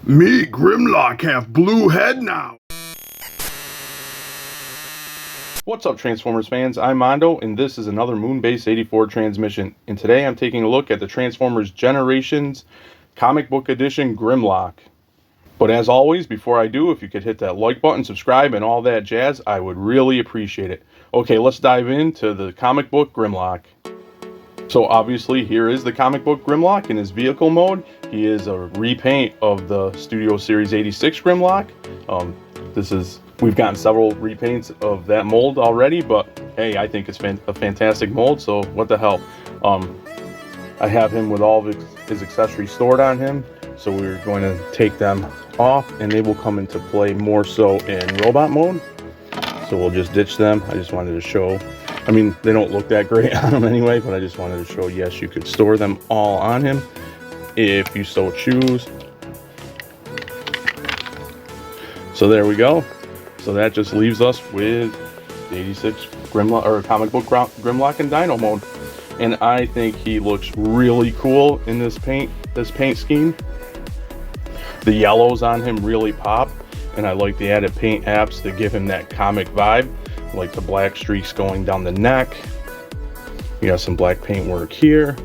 Me, Grimlock, have blue head now. What's up, Transformers fans? I'm Mondo, and this is another Moonbase 84 transmission. And today I'm taking a look at the Transformers Generations Comic Book Edition Grimlock. But as always, before I do, if you could hit that like button, subscribe, and all that jazz, I would really appreciate it. Okay, let's dive into the comic book Grimlock. So obviously, here is the comic book Grimlock in his vehicle mode. He is a repaint of the Studio Series 86 Grimlock. We've gotten several repaints of that mold already, but hey, I think it's a fantastic mold, so what the hell. I have him with all of his accessories stored on him, so we're going to take them off, and they will come into play more so in robot mode. So we'll just ditch them. I just wanted to show, I mean, they don't look that great on him anyway, but I just wanted to show, yes, you could store them all on him if you so choose. So there we go. So that just leaves us with the 86 Grimlock, or comic book Grimlock in Dino mode. And I think he looks really cool in this paint scheme. The yellows on him really pop, and I like the added paint apps to give him that comic vibe, like the black streaks going down the neck. You got some black paint work here.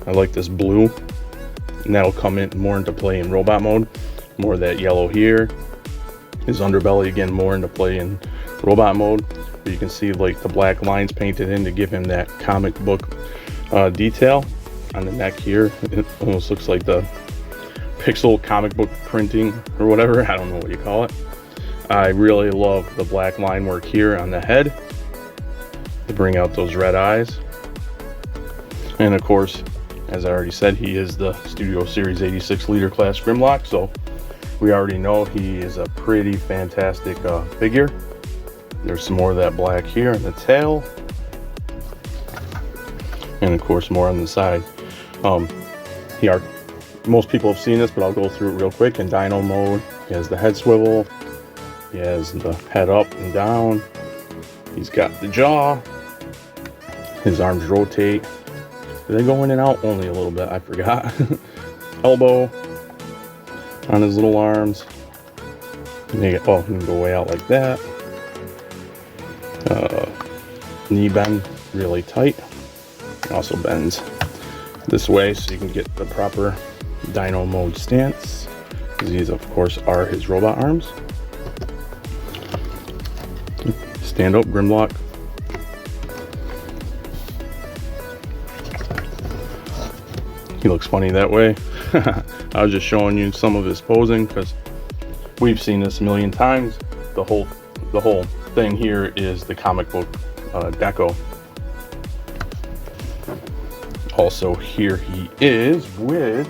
I like this blue, and that'll come in more into play in robot mode. More of that yellow here. His underbelly again more into play in robot mode, but you can see like the black lines painted in to give him that comic book detail on the neck here. It almost looks like the pixel comic book printing or whatever, I don't know what you call it. I really love the black line work here on the head to bring out those red eyes. And of course, as I already said, he is the Studio Series 86 Leader Class Grimlock, so we already know he is a pretty fantastic figure. There's some more of that black here in the tail, and of course more on the side. Most people have seen this, but I'll go through it real quick. In Dino mode, he has the head swivel, he has the head up and down, he's got the jaw, his arms rotate. Do they go in and out? Only a little bit, I forgot. Elbow on his little arms. He can go way out like that. Knee bend really tight. It also bends this way so you can get the proper Dino mode stance. These, of course, are his robot arms. Stand up Grimlock. He looks funny that way. I was just showing you some of his posing because we've seen this a million times. The whole thing here is the comic book deco. Also, here he is with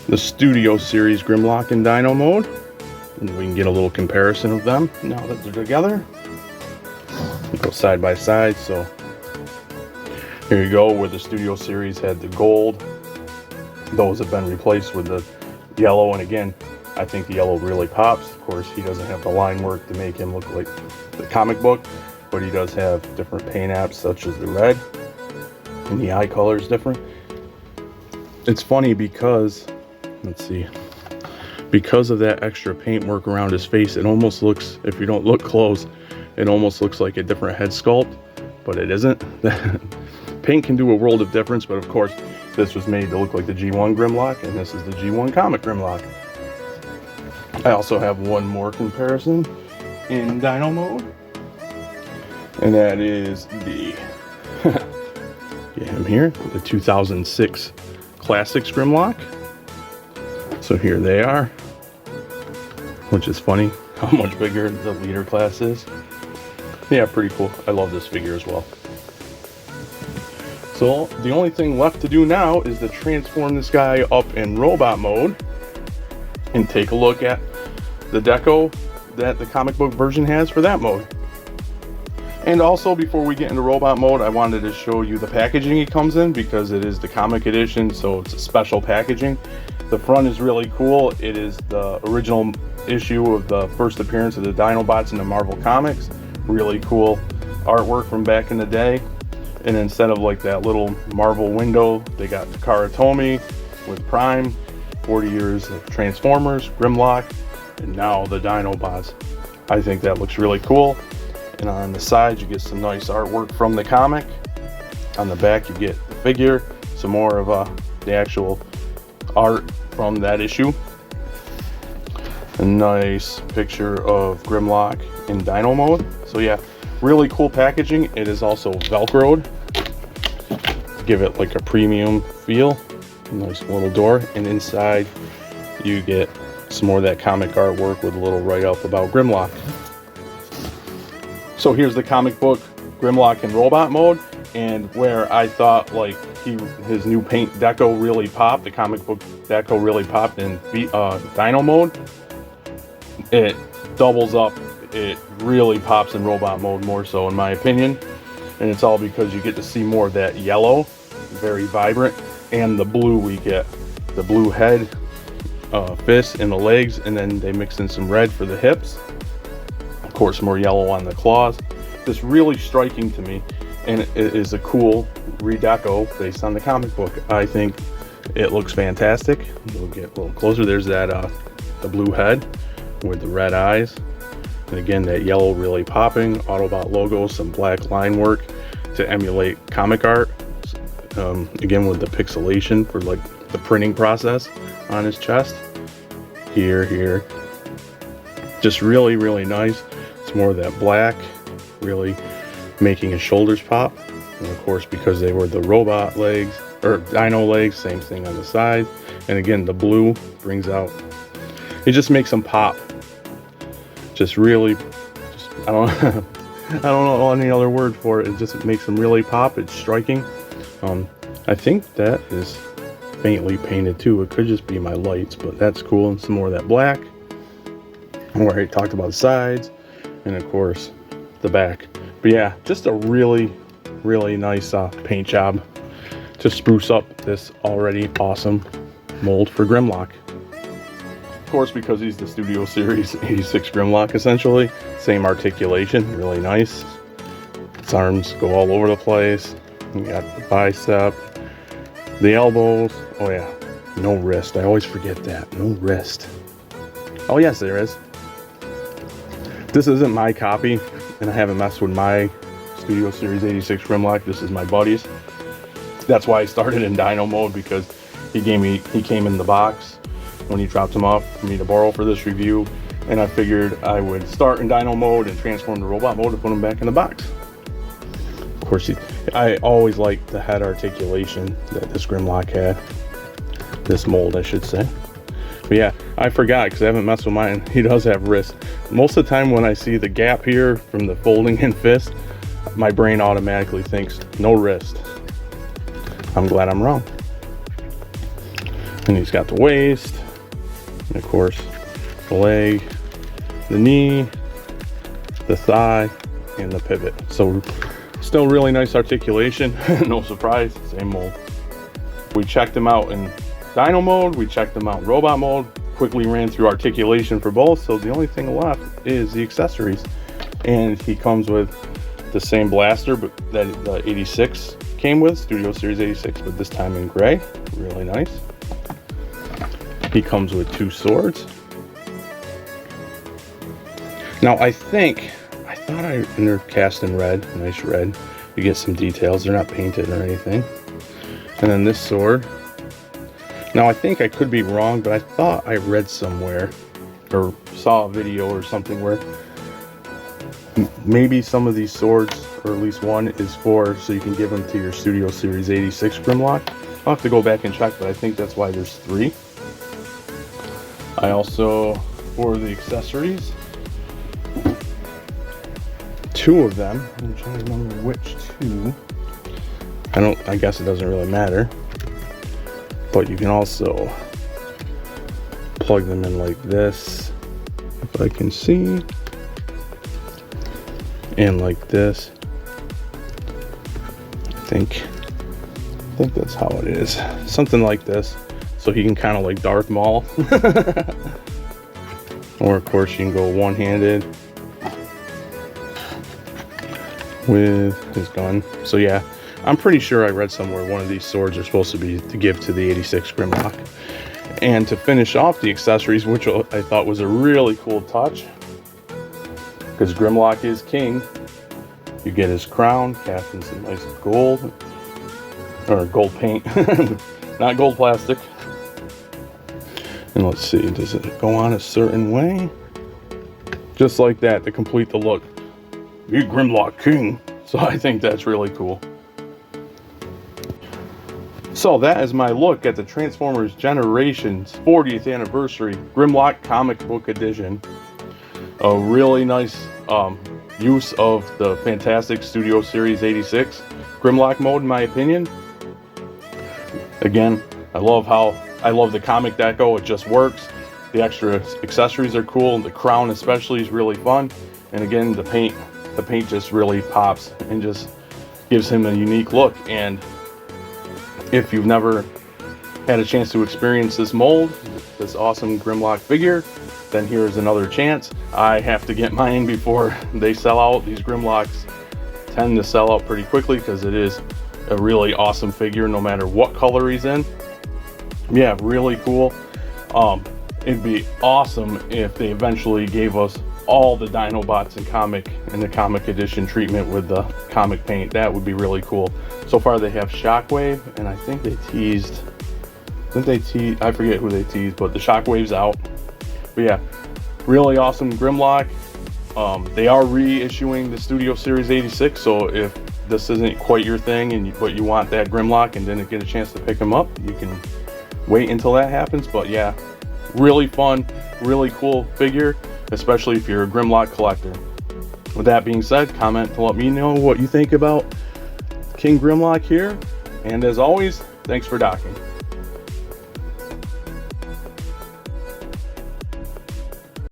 the Studio Series Grimlock in Dino mode. And we can get a little comparison of them now that they're together. We go side by side. So here you go, where the Studio Series had the gold. Those have been replaced with the yellow, and again, I think the yellow really pops. Of course, he doesn't have the line work to make him look like the comic book, but he does have different paint apps such as the red, and the eye color is different. It's funny because, let's see, because of that extra paint work around his face, it almost looks, if you don't look close, it almost looks like a different head sculpt, but it isn't. Paint can do a world of difference, but of course, this was made to look like the G1 Grimlock, and this is the G1 comic Grimlock. I also have one more comparison in Dino mode, and that is the him here, the 2006 Classics Grimlock. So here they are, which is funny how much bigger the Leader Class is. Yeah, pretty cool. I love this figure as well. So the only thing left to do now is to transform this guy up in robot mode and take a look at the deco that the comic book version has for that mode. And also, before we get into robot mode, I wanted to show you the packaging he comes in, because it is the comic edition, so it's a special packaging. The front is really cool. It is the original issue of the first appearance of the Dinobots in the Marvel Comics. Really cool artwork from back in the day. And instead of like that little Marvel window, they got Takara Tomy with Prime, 40 years of Transformers, Grimlock, and now the Dinobots. I think that looks really cool. And on the side, you get some nice artwork from the comic. On the back, you get the figure, some more of the actual art from that issue. A nice picture of Grimlock in Dino mode. So yeah, really cool packaging. It is also Velcroed to give it like a premium feel. Nice little door, and inside you get some more of that comic artwork with a little write-up about Grimlock. So here's the comic book Grimlock in robot mode, and where I thought like his new paint deco really popped, the comic book deco really popped in Dino mode. It doubles up. It really pops in robot mode more so, in my opinion, and it's all because you get to see more of that yellow, very vibrant, and the blue. We get the blue head, fist, and the legs, and then they mix in some red for the hips. Of course, more yellow on the claws. This really striking to me, and it is a cool redeco based on the comic book. I think it looks fantastic. We'll get a little closer. There's that the blue head with the red eyes, and again that yellow really popping. Autobot logo, some black line work to emulate comic art. Again with the pixelation for like the printing process on his chest. Here. Just really nice. It's more of that black, really making his shoulders pop. And of course, because they were the robot legs, or dino legs, same thing on the side. And again, the blue brings out, it just makes them pop. Just really, I don't know any other word for it. It just makes them really pop. It's striking. I think that is faintly painted too. It could just be my lights, but that's cool. And some more of that black. Where I talked about the sides, and of course the back. But yeah, just a really nice paint job to spruce up this already awesome mold for Grimlock. Of course, because he's the Studio Series 86 Grimlock, essentially. Same articulation, really nice. His arms go all over the place. You got the bicep, the elbows. Oh yeah, no wrist. I always forget that. No wrist. Oh yes, there is. This isn't my copy, and I haven't messed with my Studio Series 86 Grimlock. This is my buddy's. That's why I started in Dino mode, because he came in the box when he dropped him off for me to borrow for this review, and I figured I would start in Dino mode and transform to robot mode and put him back in the box. Of course, I always liked the head articulation that this Grimlock had. This mold, I should say. But yeah, I forgot because I haven't messed with mine. He does have wrist. Most of the time when I see the gap here from the folding in fist, my brain automatically thinks no wrist. I'm glad I'm wrong. And he's got the waist, and of course the leg, the knee, the thigh, and the pivot. So still really nice articulation. No surprise, same mold. We checked him out in Dino mode, we checked him out in robot mode, quickly ran through articulation for both, so the only thing left is the accessories. And he comes with the same blaster but that the 86 came with, Studio Series 86, but this time in gray. Really nice. He comes with 2 swords. Now I thought they're cast in red, nice red. You get some details, they're not painted or anything. And then this sword. Now I think I could be wrong, but I thought I read somewhere or saw a video or something where maybe some of these swords, or at least one, is for so you can give them to your Studio Series 86 Grimlock. I'll have to go back and check, but I think that's why there's 3. I also, for the accessories, 2 of them. I'm trying to remember which 2. I guess it doesn't really matter. But you can also plug them in like this, if I can see, and like this. I think that's how it is. Something like this. So he can kind of like Darth Maul. Or of course you can go one-handed with his gun. So yeah, I'm pretty sure I read somewhere one of these swords are supposed to be to give to the 86 Grimlock. And to finish off the accessories, which I thought was a really cool touch, because Grimlock is king, you get his crown cast in some nice gold, or gold paint, not gold plastic. And let's see, does it go on a certain way? Just like that to complete the look. Be Grimlock king. So I think that's really cool. So that is my look at the Transformers Generations 40th Anniversary Grimlock Comic Book Edition. A really nice use of the fantastic Studio Series 86 Grimlock mode, in my opinion. Again, I love the comic deco. It just works. The extra accessories are cool. The crown especially is really fun. And again, the paint just really pops and just gives him a unique look. And if you've never had a chance to experience this mold, this awesome Grimlock figure, then here's another chance. I have to get mine before they sell out. These Grimlocks tend to sell out pretty quickly because it is a really awesome figure no matter what color he's in. Yeah, really cool. It'd be awesome if they eventually gave us all the Dinobots in the comic edition treatment with the comic paint. That would be really cool. So far they have Shockwave, and I think they teased, I forget who they teased, but the Shockwave's out. But yeah, really awesome Grimlock. They are reissuing the Studio Series 86, so if this isn't quite your thing but you want that Grimlock and didn't get a chance to pick him up, you can wait until that happens. But yeah, really fun, really cool figure, especially if you're a Grimlock collector. With that being said, comment to let me know what you think about King Grimlock here. And as always, thanks for docking.